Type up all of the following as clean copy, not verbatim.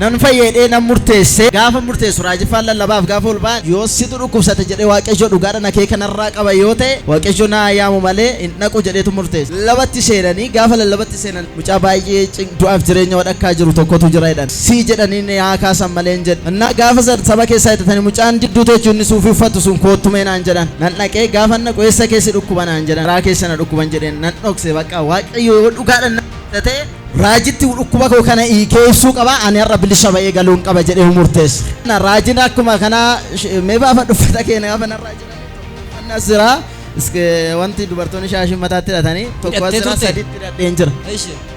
Nan fayyadee nan murteesse gaafa murteessu raajifaan lallabaaf gaafa ulbaan yoo situ dhukkubsate jedhee waaqayyo dhugaadha na kee kanarraa qaba yoo ta'e waaqayyo naa yaamu malee hin dhaqu jedheetu murteesse. Lallabatti seenanii gaafa lallabatti seenan mucaa baay'ee du'aaf jireenya wadhakkaa jiru tokkotu jira jedhan sii jedhaniin yaa kaasan malee hin jedhan. Innaa gaafa saba keessaa hitatanii mucaan jidduu teechuun suufii uffatu sun koottumee naan jedhan nan dhaqee gaafa na qo'eessa keessi dhukkuba naan jedhan raa keessa na dhukkuban jedheen nan dhokse bakka waaqayyo dhugaadha na ta'e raajitti dhukkuba koo kana hiikeessuu qaba ani har'a bilisa ba'ee galuun qaba jedhee murteesse. Raajin akkuma kana mee baafa dhuffata keenya gaafa na raajin asira wanti dubartoonni shaashin mataatti hidhatanii tokko asira sadiitti hidhadheen jira.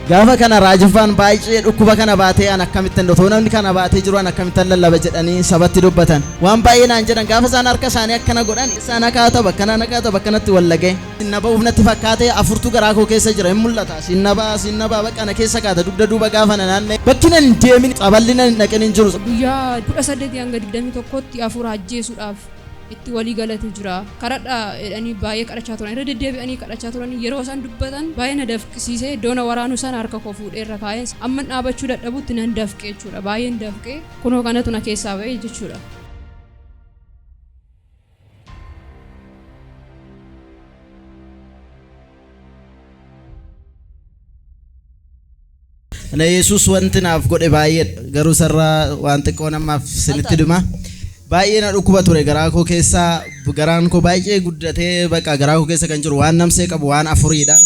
Gaafa kana raajifaan baay'ee dhukkuba kana baatee an akkamittan dotoo namni kana baatee jiru an akkamittan lallaba jedhanii sabatti dubbatan waan baay'ee naan jedhan gaafa isaan harka isaanii akkana godhan isaan akaata bakkana nakaata bakkanatti wallagee sinnaba ufnatti fakkaatee afurtu garaa koo keessa jira hin mul'ata sinnaba bakkana keessa kaata dugda duuba gaafa naanne bakki nan deemin xaballina naqin hin jiru. Guyyaa 18 hanga 21tti afur ajjeesuudhaaf itti walii galate jira karadha jedhanii baay'ee kadhachaa turan irra deddeebi'anii kadhachaa turan yeroo isaan dubbatan baay'ee na dafqisiisee iddoon waraanu sana harka koo fuudhee irra kaa'ee amma dhaabachuu dadhabutti nan dafqee jechuudha baay'een dafqee kunoo kanatu na keessaa ba'e jechuudha. Na Yesuus wanti naaf godhe baay'ee garuu sarara waan xiqqoo namaaf sinitti dhuma. Baay'ee na dhukkuba ture garaa koo keessa garaan koo baay'ee guddatee bakka garaa koo keessa kan jiru waan namsee qabu waan afuriidha.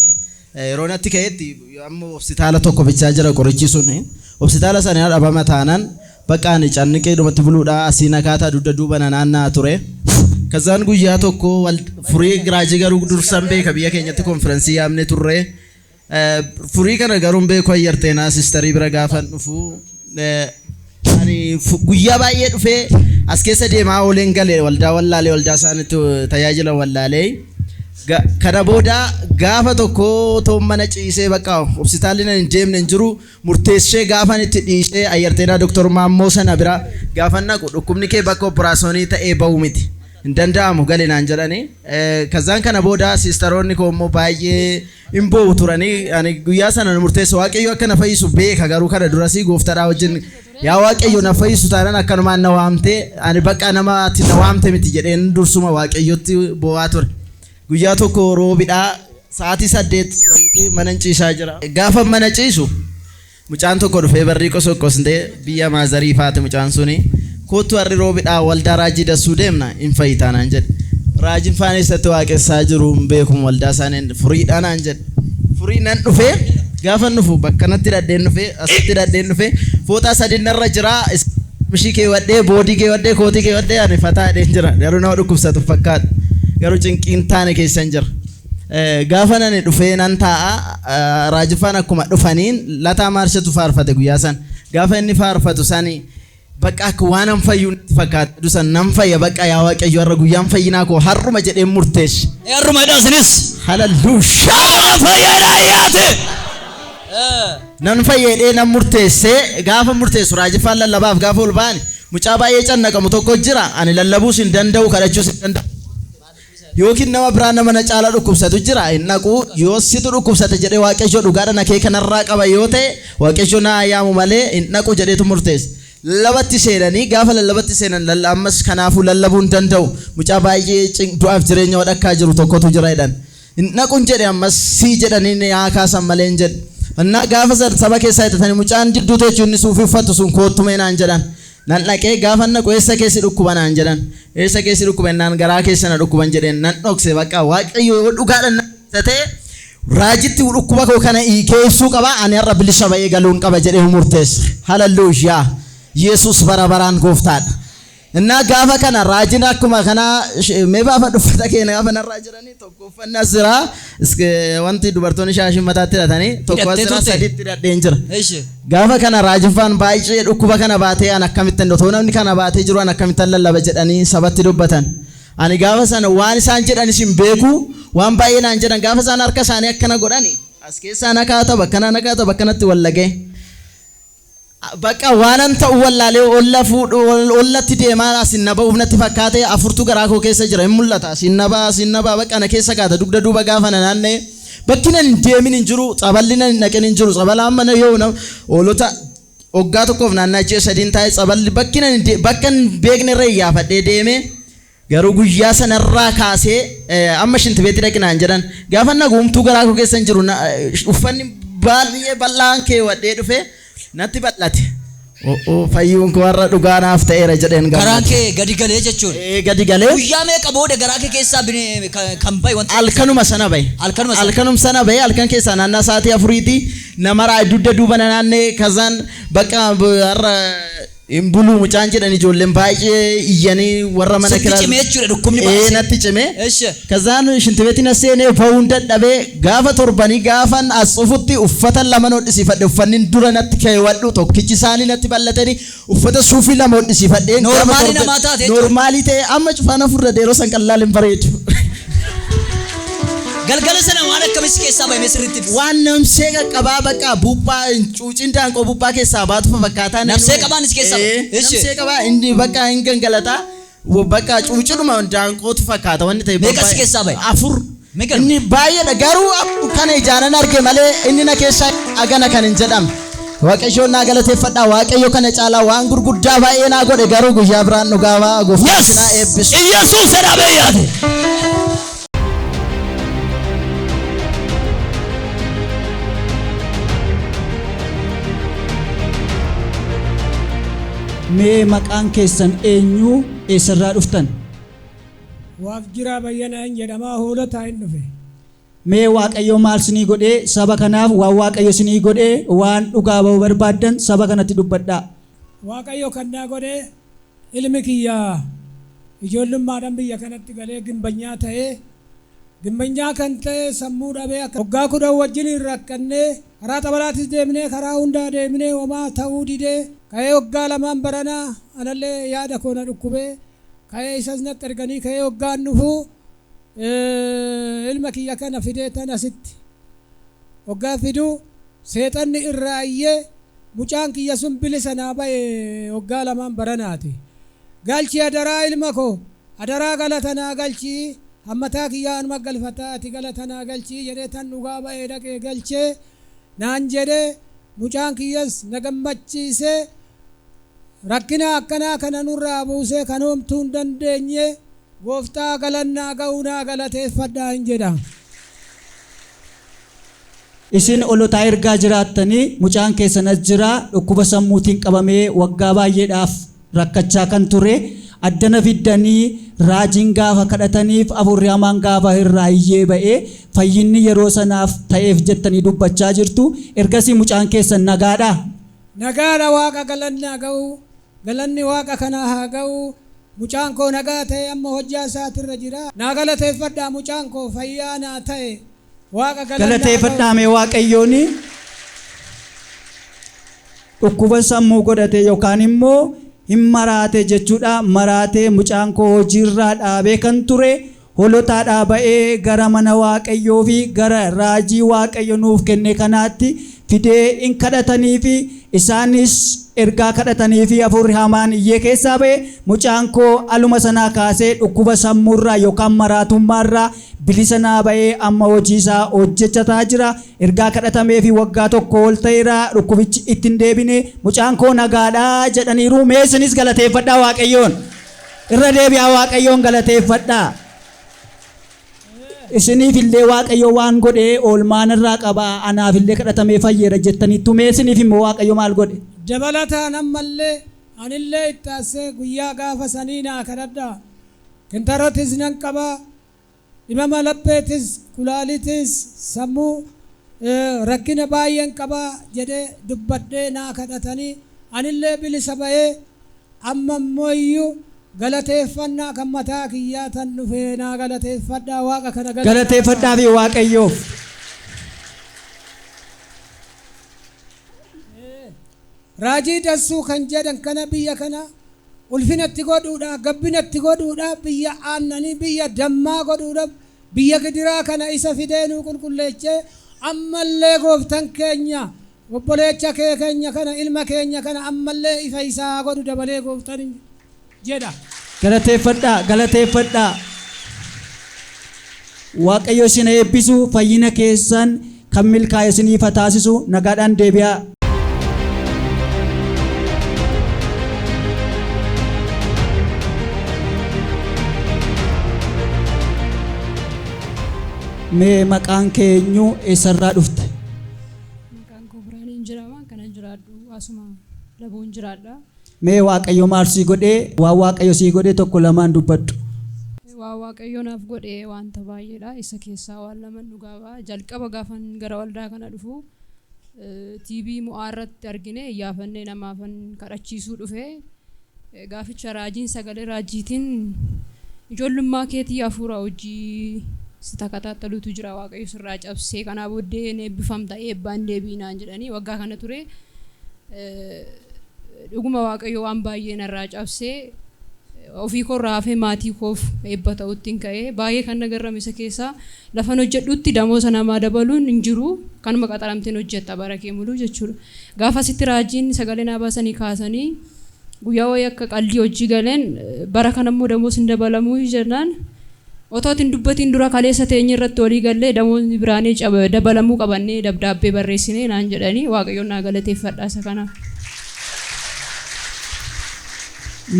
Yeroo natti ka'etti amma hospitaala tokko bichaa jira qorichi sun hospitaala sana dhabama taanaan bakka ani canniqee dhumatti buluudha asii nakaataa dugda duuba naannaa ture. Kazaan guyyaa tokko furii giraajii garuu dursan beeka biyya keenyatti konfirensii yaamne turre. Furii kana garuun beeku ayyarteenaa sistarii bira gaafan dhufu ani guyyaa baay'ee dhufee as keessa deemaa ooleen galee waldaa wallaalee waldaa isaaniitti tajaajila wallaalee kana booda gaafa tokko toon mana ciisee bakka hospitaalli nan deemne hin jiru murteessee gaafan itti dhiisee ayyarteenaa doktor Maammoo sana bira gaafan naqu dhukkubni kee bakka operaasyoonii ta'ee ba'u miti hin danda'amu galee naan jedhanii kazaan kana booda sistaroonni koo immoo baay'ee hin boo'u turanii ani guyyaa sana murteessa waaqayyo akka na fayyisu beeka garuu kana durasii gooftaadhaa wajjin yaa waaqayyo na fayyisu taanaan akkanumaan na waamte ani bakka namaatti na waamte miti jedheen dursuma waaqayyotti boo'aa ture. Guyyaa tokko roobidhaa sa'aatii 8 mana ciisaa jira. Gaafa mana ciisu mucaan tokko dhufee barrii qosoqqosnee biyya maazarii faate mucaan suni kootu harri roobidhaa waldaa raajii dassuu deemna hin fayyitaanaan jedhe. Raajiin faaneessatti waaqessaa jiru hin beekum waldaa isaanii furiidhaanaan jedhe. Furii nan dhufee gaafa nufu bakka natti dhadheen dhufee asitti dhadheen dhufee fooxaa sadii narra jira mishii kee wadhee boodii kee wadhee kootii kee wadhee ani fataa dheen jira garuu nama dhukkubsatu fakkaata garuu cinqiin taane keessan jira. Gaafa nani dhufee nan taa'a raajifaan akkuma dhufaniin lataa maarshatu faarfate guyyaa san gaafa inni faarfatu sani bakka akka waan an fayyuu natti fakkaata dusan nan fayya bakka yaa waaqayyo har'a guyyaan fayyinaa koo har'uma jedheen murteesse. Har'uma dhaasinis. Hallelujah. Fayyadhaa yaate. Nan fayyadee nan murteesse gaafa murteessu raajifaan lallabaaf gaafa ulbaan mucaa baay'ee cannaqamu tokko jira ani lallabuus hin danda'u kadhachuus hin danda'u. Yookiin nama biraan nama na caala dhukkubsatu jira hin dhaqu yoo situ dhukkubsate jedhee waaqayyo dhugaadha na kee kanarraa qaba yoo ta'e waaqayyo naa yaamu malee hin dhaqu jedheetu murteesse. Lallabatti seenanii gaafa lallabatti seenan ammas kanaafuu lallabuu hin danda'u mucaa baay'ee du'aaf jireenya wadhakkaa jiru tokkotu jira jedhan hin dhaquun jedhe ammas sii jedhaniin yaa kaasan malee hin jedhe. Innaa gaafa saba keessaa hitatanii mucaan jidduu teechuun suufii uffatu sun koottumee naan jedhan nan dhaqee gaafa naqu eessa keessi dhukkuba naan jedhan eessa keessi dhukkuba naan garaa keessa na dhukkuban jedheen nan dhokse bakka waaqayyo dhugaadhaan na ta'e raajitti dhukkuba koo kana hiikeessuu qaba ani har'a bilisa ba'ee galuun qaba jedhee murteesse. Hallelujah. Yesuus bara baraan gooftaadha. Innaa gaafa kana raajin akkuma kana mee baafa dhuffata keenya gaafa narraa jiranii tokko uffannaa asira wanti dubartoonni shaashin mataatti hidhatanii tokko asira sadiitti hidhadheen jira. Gaafa kana raajifaan baay'ee dhukkuba kana baatee an akkamittan dotoo namni kana baatee jiru an akkamittan lallaba jedhanii sabatti dubbatan. Ani gaafa sana waan isaan jedhanis hin beeku waan baay'ee naan jedhan gaafa isaan harka isaanii akkana godhani as keessaa nakaata bakkanatti wallagee. Bakka waanan ta'u wallaalee ollatti deemaa sinnaba ufnatti fakkaatee afurtu garaa koo keessa jira hin mul'ata sinnaba bakka na keessa kaata dugda duuba gaafa naannee bakki nan deemin hin jiru xaballi nan naqin hin jiru xabala amma yoo oolota waggaa tokkoof naannachee sadiin taa'ee saballi bakka beekne irra iyyaafadhee deeme garuu guyyaa sanarraa kaasee amma shintibeetti dhaqinaan jedhan gaafa naguumtuu garaa koo keessa hin jiru uffanni baay'ee bal'aan keewwadhee dhufe natti bal'ate. Fayyuun koo warra dhugaanaaf ta'eera jedheen garaan kee gadi galee jechuun. Gadi galee. Guyyaa meeqa booda garaa kee keessaa kan bahe wanti. Halkanuma sana bahe. Halkanuma sana bahe halkan keessaa naannaa sa'aatii afuriiti namarraa dugda duuba naannee kazaan bakka har'a hin buluu mucaan jedhan ijoolleen baay'ee iyyanii warra mana kiraa. Sitti cimee jechuudha dhukkubni baay'ee. Natti cimee. Kazaan shintibeetiin as seenee bahuun dadhabee gaafa torbanii gaafan as dhufutti uffata lama hodhisiifadhe uffanni dura natti keewwadhu tokkichi isaanii natti bal'atanii uffata suufii lama hodhisiifadhe. Noormaalii namaa taate. Noormaalii ta'e amma cufaan afurra yeroo san qallaan hin bareedu. Galgala sana waan akkamis keessaa bahee sirriitti waan namsee qaqqabaa bakka buuphaa cuuciin daanqoo buuphaa keessaa baatu fakkaataa namsee qabaanis keessaa namsee qabaa inni bakka hin gangalataa bakka cuucidhuma daanqootu fakkaata wanni ta'e meeqas keessaa bahe afur inni baay'eedha garuu kana ijaanan arge malee inni na keessaa agana kan hin jedhamne waaqayyoon naa galateeffadhaa waaqayyo kana caalaa waan gurguddaa baay'ee naa godhe garuu guyyaa biraan dhugaa gooftaan sinaa eebbisu Yesuus jedha beeyyaate. Mee maqaan keessan eenyu eessarraa dhuftan? Waaf jiraa bayyanaan jedhamaa hoolotaa hin dhufe. Mee waaqayyo maal sinii godhee saba kanaaf waan waaqayyo sinii godhee waan dhugaa ba'uu barbaaddan saba kanatti dubbadhaa. Waaqayyo kan naa godhee ilmi kiyyaa ijoollummaadhaan biyya kanatti galee gimbanyaa ta'ee gimbanyaa kan ta'e sammuu dhabee waggaa 10 wajjin hin rakkannee karaa xabalaatis deemnee karaa hundaa deemnee homaa ta'uu didee ka'ee waggaa 2 baranaa anallee yaada koo na dhukkubee ka'ee isas natti erganii ka'ee waggaan dhufuu ilma kiyya kana fidee tan asitti waggaa fiduu seexanni irraa iyyee mucaan kiyya sun bilisa naa ba'e waggaa 2 baranaati. Galchi adaraa ilma koo adaraa galata naa galchii hammataa kiyyaan maggalfataa ati galata naa galchii jedhee tan dhugaa ba'ee dhaqee galchee naan jedhee mucaan kiyyas na gammachiisee rakkina akkanaa kana nurraa buusee kan homtuu hin dandeenye gooftaa galannaa ga'uu naa galateeffadhaa hin jedha. Isin olotaa ergaa jiraattanii mucaan keessan as jira dhukkuba sammuutiin qabamee waggaa baay'eedhaaf rakkachaa kan ture addana fiddanii raajiin gaafa kadhataniif afurri hamaan gaafa irraa iyyee ba'ee fayyinni yeroo sanaaf ta'eef jettanii dubbachaa jirtu ergasii mucaan keessan nagaadha. Nagaadha waaqa galannaa ga'u galanni waaqa kanaa haa ga'u mucaan koo nagaa ta'e amma hojjaa isaatirra jira naa galateeffadhaa mucaan koo fayyaa naa ta'e waaqa galateeffadhaa mee waaqayyooni dhukkuba sammuu godhate yookaan immoo hin maraate jechuudha maraatee mucaan koo hojiirraa dhaabee kan ture holotaadhaa ba'ee gara mana waaqayyoo fi gara raajii waaqayyo nuuf kenne kanaatti fidee in kadhatanii fi isaanis ergaa kadhatanii fi afurri hamaan iyyee keessaa ba'e mucaan koo aluma sanaa kaasee dhukkuba sammuurraa yookaan maraatummaarraa bilisa naa ba'ee amma hojii isaa hojjechataa jira ergaa kadhatamee fi waggaa 1 ol ta'eera dhukkubichi ittiin deebine mucaan koo nagaadhaa jedhaniiru mee isinis galateeffadhaa waaqayyoon irra deebi'aa waaqayyoon galateeffadhaa. Isiniif illee waaqayyo waan godhee oolmaan irraa qabaa anaaf illee kadhatamee fayyeera jettaniittu mee isiniif immoo waaqayyo maal godhe? Dabalataan ammallee anillee itti aansee guyyaa gaafa sanii naa kadhadhaa kintarotis nan qabaa dhibama lapheetis kulaalitis sammuu rakkina baay'een qabaa jedhee dubbadhee naa kadhatanii anillee bilisa ba'ee amma immoo iyyuu galateeffannaa kan mataa kiyyaa tan dhufee naa galateeffadhaa waaqa kana galateeffadhaa fi waaqayyoof. Raajii dassuu kan jedhan kana biyya kana ulfinatti godhuudhaaf gabbinatti godhuudhaaf biyya aannanii biyya dammaa godhuudhaaf biyya gidiraa kana isa fidee nuu qulqulleechee ammallee gooftan keenya obboleecha keenya kana ilma keenya kana ammallee ifa isaa godhu dabalee gooftan jedha. Galateeffadhaa galateeffadhaa waaqayyo isin eebbisu fayyina keessan kan milkaa'e isiniif taasisu nagaadhaan deebi'aa. Mee maqaan keenyu eessarraa dhufte? Maqaan koo Biraanii hin jedhama. Kanan jiraadhu asuma Laboon jiraadha. Mee Waaqayyo maal sii godhee waan Waaqayyo sii godhee tokko lamaan dubbadhu. Waa Waaqayyo naaf godhee wanta baay'eedha. Isa keessaa waan lama dhugaaba. Jalqaba gaafan gara waldaa kana dhufu TV mo'aa irratti argine iyyaafannee namaafan kadhachiisuu dhufe. Gaaficha raajiin sagalee raajiitiin ijoollummaa keetii hafuura hojii si takataattaluutu jira Waaqayyo sirraa cabsee kanaa booddee eebbifamta eebbaan deebiinaan jedhanii waggaa kana ture. Dhuguma Waaqayyo waan baay'ee narraa cabsee ofii koo raafee maatii koof eebba ta'uttiin ka'ee baay'ee kan nagarrame isa keessaa lafan hojjedhutti damoosa namaa dabaluun hin jiru kanuma qaxaramteen hojjetta bara kee muluu jechuudha. Gaafa sitti raajiin sagalee naa baasanii kaasanii guyyaa wayii akka qaldii hojii galeen bara kanammoo damoos hin dabalamuu jennaan otoo hin dubbatiin dura kaleessa teenye irratti walii gallee damoosni biraanii dabalamuu qabannee dabdaabbee barreessinee naan jedhanii Waaqayyoon naa galateeffadhaa isa kanaaf.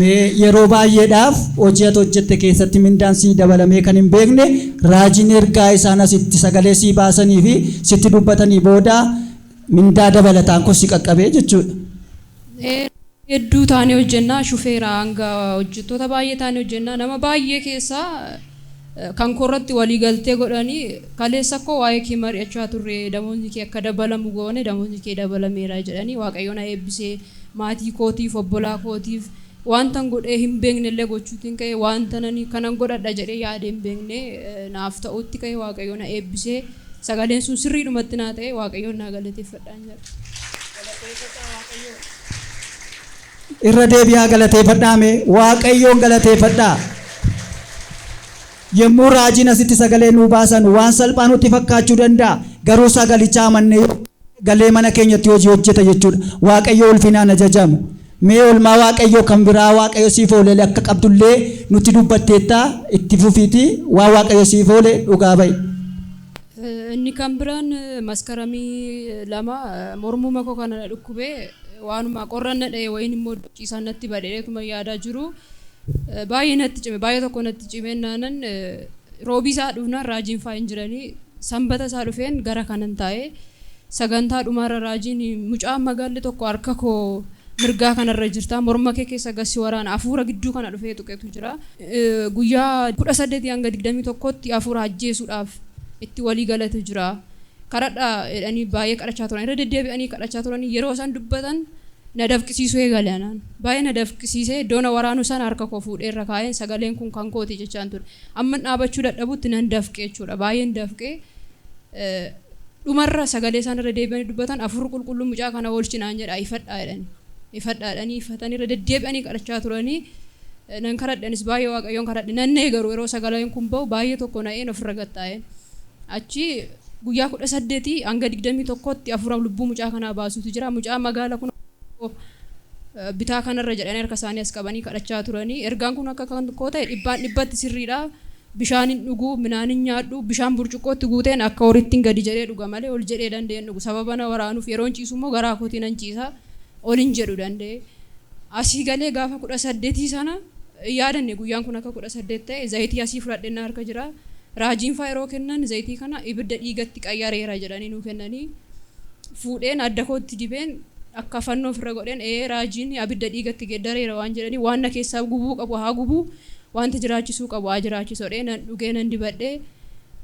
Mee yeroo baay'eedhaaf hojii ati hojjette keessatti mindaan sii dabalamee kan hin beekne raajiin ergaa isaan asitti sagalee sii baasanii fi sitti dubbatanii booda mindaa dabalataan kun si qaqqabee jechuudha. Hedduu taanee hojjennaa shufeera hanga hojjettoota baay'ee taanee hojjennaa nama baay'ee keessaa kan korratti walii galtee godhanii kaleessa koo waa'ee kee mari'achaa turre damoonni kee akka dabalamu goone damoonni kee dabalameera jedhanii Waaqayyoon na eebbisee maatii kootiif obbolaa kootiif wantan godhee hin beekne illee gochuutiin ka'e wanta nani kanan godhadha jedhee yaadee hin beekne naaf ta'utti ka'e Waaqayyoon na eebbisee sagaleen sun sirriidhumatti naa ta'e Waaqayyoon na galateeffadhaan jedha. Irra deebi'aa galateeffadhaame Waaqayyoon galateeffadhaa. Yemmuu raajiin asitti sagalee nuu baasan waan salphaa nutti fakkaachuu danda'a garuu sagalichaa amannee galee mana keenyatti hojii hojjeta jechuudha. Waaqayyo ulfinaan ajajamu. Mee olmaa Waaqayyo kan biraa Waaqayyo siif oole akka qabdullee nutti dubbatteetta itti fufiiti waan Waaqayyo siif oole dhugaa ba'i. Inni kan biraan maskaramii lama mormuma koo kana dhukkubee waanuma qorranna dha'e wayin immoo ciisaan natti badheetuma yaadaa jiru. Baay'ee natti cime baay'ee tokko natti cimeen naanan roobii isaa dhufnaan raajiin faa hin jiranii sanbata isaa dhufeen gara kanan taa'ee sagantaa dhumaarra raajiin mucaan magaalli tokko harka koo mirgaa kanarra jirta morma kee keessa gassi waraana hafuura gidduu kana dhufee tuqetu jira. Guyyaa 18 hanga 21tti hafuura ajjeesuudhaaf itti walii galatu jira. Karadhaa jedhanii baay'ee kadhachaa turan irra deddeebi'anii kadhachaa turanii yeroo isaan dubbatan na dafqisiisuu eegalanaan baay'ee na dafqisiisee iddoon waraanu sana harka koo fuudhee irra kaa'een sagaleen kun kan kooti jechaan ture. Amma dhaabachuu dadhabutti nan dafqee jechuudha baay'een dafqee dhumarra sagalee isaan irra deebi'anii dubbatan hafuurri qulqulluun mucaa kana oolchinaan jedha ifadhaa jedhanii. Ifadhaadhanii ifatanii irra deddeebi'anii kadhachaa turanii nan kadhadhanis baay'ee Waaqayyoon kadhadhe nannee garuu yeroo sagaleen kun bahu baay'ee tokko na'een ofirra gattaa'een achi guyyaa 18 hanga 21tti hafuura lubbuu mucaa kanaa baasuutu jira. Mucaa magaala kun bitaa kanarra jedhanii harka isaanii as qabanii kadhachaa turanii ergaan kun akka kan koo ta'e dhibbatti sirriidha. Bishaanin dhuguu midhaanin nyaadhu bishaan burcuqqootti guuteen akka horiittiin gadi jedhee dhuga malee ol jedhee danda'een dhugu sababa na waraanuuf yeroon ciisu immoo garaa kootiin nan ciisa. Olin jedhu danda'e asii galee gaafa 18 sana yaadanne guyyaan kun akka 18 ta'e zayitii asii fudhadheen harka jira raajiin faa yeroo kennan zayitii kana ibidda dhiigatti qayyareera jedhanii nuu kennanii fuudheen adda kootti dibeen akka fannoo ofirra godheen raajiin ibidda dhiigatti geeddareera waan jedhanii waan na keessaa gubuu qabu haa gubuu wanta jiraachisuu qabu haa jiraachisodhee nan dhugee nan dibadhee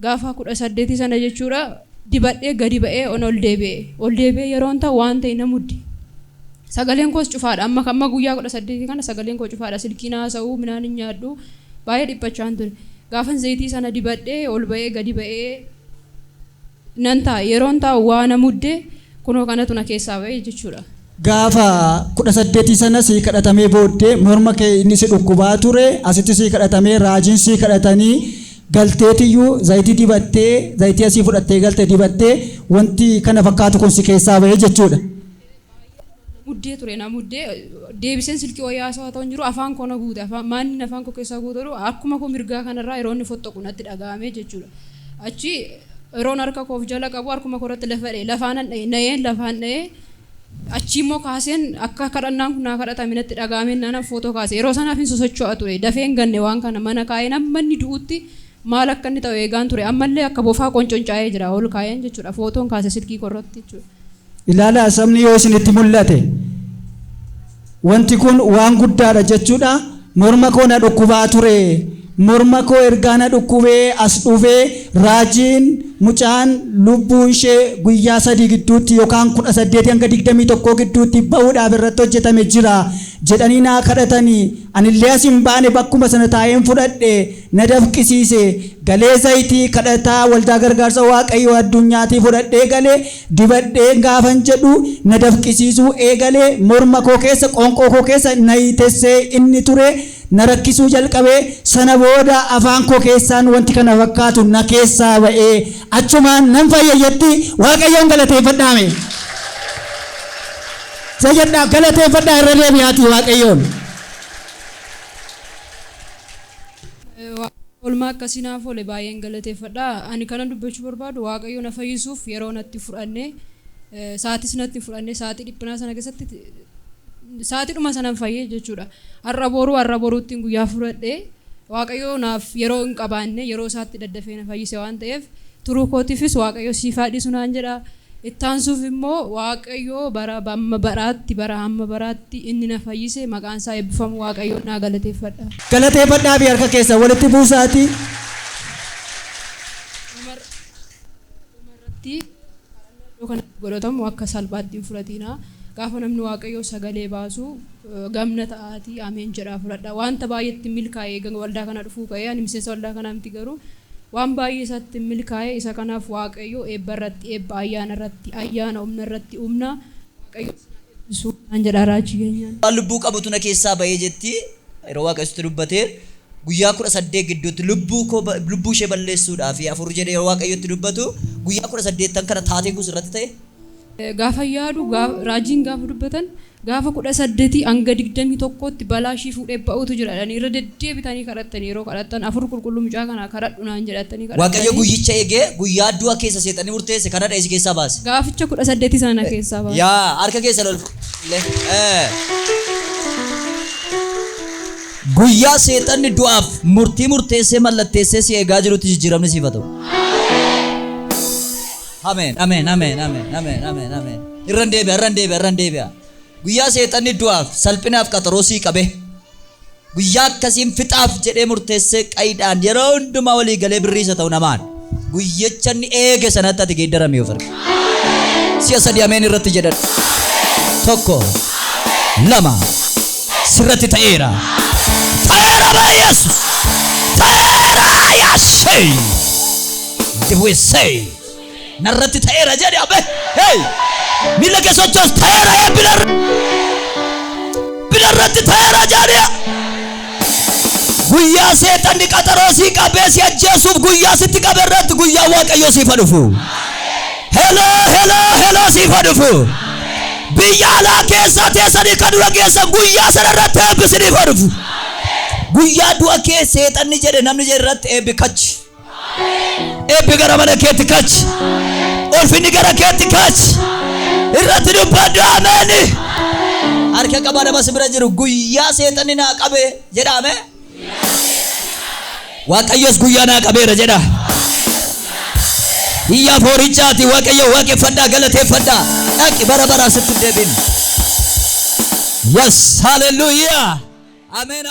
gaafa 18 sana jechuudha dibadhee gadi ba'ee ol deebi'ee yeroon ta'u waan ta'e na muddi. Sagaleen koos cufaadha amma guyyaa 18 kana sagaleen koo cufaadha silkiin haasa'uu midhaan hin nyaadhu baay'ee dhiphachaan ture gaafan zayitii sana dibadhee ol ba'ee gadi ba'ee nan ta'a yeroon ta'u waa na mudde kunoo kanatu na keessaa ba'e jechuudha. Gaafa 18 sana sii kadhatamee booddee morma kee inni si dhukkubaa ture asitti sii kadhatamee raajiin sii kadhatanii galteetiyyuu zayitii dibattee zayitii asii fudhattee galtee dibattee wanti kana fakkaatu kun si keessaa ba'e jechuudha. Muddee ture na muddee deebiseen silkii wayyaa haasawaa ta'uun jiru afaan koo na guute maanni afaan koo keessaa guute akkuma koo mirgaa kanarraa yeroo inni fottoqu natti dhaga'ame jechuudha. Achi yeroon harka koof jala qabu harkuma koo irratti lafa dha'e lafaan na'een lafaan dha'ee achi immoo kaaseen akka kadhannaan kun naa kadhatame natti dhaga'ame nana footoo kaase yeroo sanaaf hin sosocho'a ture dafeen ganne waan kana mana kaa'ee namni du'utti maal akka inni ta'u eegaan ture ammallee akka bofaa qonconcaa'ee jira ol kaayeen jechuudha footoon kaase silkii korratti jechuudha. Ilaalaa sabni yoo isinitti mul'ate wanti kun waan guddaadha jechuudha. Morma koo na dhukkubaa ture. Morma koo ergaa na dhukkubee as dhufee raajiin mucaan lubbuun ishee guyyaa 3 gidduutti yookaan 18 hanga 21 gidduutti ba'uudhaaf irratti hojjetame jira jedhanii naa kadhatanii anillee as hin baane bakkuma sana taa'een fudhadhe na dafqisiise galee zayitii kadhataa waldaa gargaarsa waaqayyoo addunyaatii fudhadhee galee dibadhee gaafan jedhu na dafqisiisuu eegalee morma koo keessa qoonqoo koo keessa na hiitessee inni ture na rakkisuu jalqabee sana booda afaan koo keessaan wanti kana fakkaatu na keessaa ba'ee achumaan nan fayyayetti waaqayyoon galateeffadhaame. Sajadhaa galateeffadhaa irra deebi'aati waaqayyoon. Olmaa akkasii naaf oole baay'een galateeffadhaa. Ani kana dubbachuu barbaadu waaqayyo na fayyisuuf yeroo natti fudhannee sa'aatis natti fudhannee sa'aatii dhiphinaa sana keessatti sa'aatiidhuma sanan fayyee jechuudha. Har'a boruutti guyyaa fudhadhee waaqayyo naaf yeroo hin qabaanne yeroo isaatti daddafee na fayyise waan ta'eef turuu kootiifis waaqayyo siif dhiisu naan jedha. Ittaansuuf immoo waaqayyo bara hamma baraatti inni na fayyise maqaan isaa eebbifamu waaqayyo naa galateeffadha. Galateeffadhaa fi harka keessa walitti buusaati. Umarratti kan godhatamu akka salphaatti hin fudhatinaa. Gaafa namni waaqayyo sagalee baasu gamna ta'aatii ameen jedhaa fudhadha. Wanta baay'eetti milkaa'ee waldaa kana dhufuu ka'ee ani miseensa waldaa kanaa miti garuu waan baay'ee isaatti milkaa'ee isa kanaaf waaqayyo eebba irratti eebba ayyaana irratti ayyaana humna irratti humna waaqayyo eebbisuu naan jedhaa raajii keenyaan. Waan lubbuu qabutu na keessaa ba'ee jetti yeroo waaqayyotti dubbatee guyyaa 18 gidduutti lubbuu ishee balleessuudhaaf afur jedhee yeroo waaqayyotti dubbatu guyyaa 18 kana taateen kun irratti ta'e. Gaafa yaadu raajiin gaafa dubbatan gaafa 18 hanga 21tti balaa ishii fuudhee ba'uutu jira. Irra deddeebitanii kadhattanii yeroo kadhattan afur qulqulluu mucaa kana kadhadhu naan jedhatanii kadhattanii. Waaqayyo guyyicha eegee guyyaa du'a keessa seexanii murteesse kanadha isi keessaa baase. Gaaficha 18 sana keessaa baase. Yaa harka keessa lol. Guyyaa seexanni du'aaf murteessee mallatteessee si eegaa jirutti jijjiiramni siif haa ta'u. Amen. Irran deebi'a. Guyyaa seexanni du'aaf salphinaaf qaxaroo sii qabe. Guyyaa akkasiin fixaaf jedhee murteessee qaydaan yeroo hundumaa walii galee birriisa ta'u namaan. Guyyicha inni eege sanatti ati geeddaramee of arga. Si'a 3 ameen irratti jedhan. 1 2 sirratti ta'eera. Ta'eera bara Yesuus. Ta'eera yaashee. Dibuusee. Narratti ta'eera jedhe abe. Hey! Mila ke sochos ta'eera bilarratti ta'eera jedhe. Guyyaa seexanni qaxaroo sii qabee si ajjeesuuf guyyaa sitti qabe irratti guyyaa waaqayyoo siif dhufu. Hello siif dhufu. Biyya alaa keessa teessanii kan dura keessa guyyaa sana irratti eebbisiniif dhufu. Guyyaa du'a kee seexanni jedhe namni jedhe irratti eebbi kachi. Eebbi gara mana keetti kachi. Ulfinni gara keetti kachi. Irratti dubbadhu ameeni. Harka qabaa nama si bira jiru guyyaa seexanni naa qabe jedhame. Waaqayyos guyyaa naa qabeera jedha. Iyyaa foorichaati waaqayyo waaqeffadhaa galateeffadhaa. Dhaqi bara sitti deebin. Yes, hallelujah. Amen.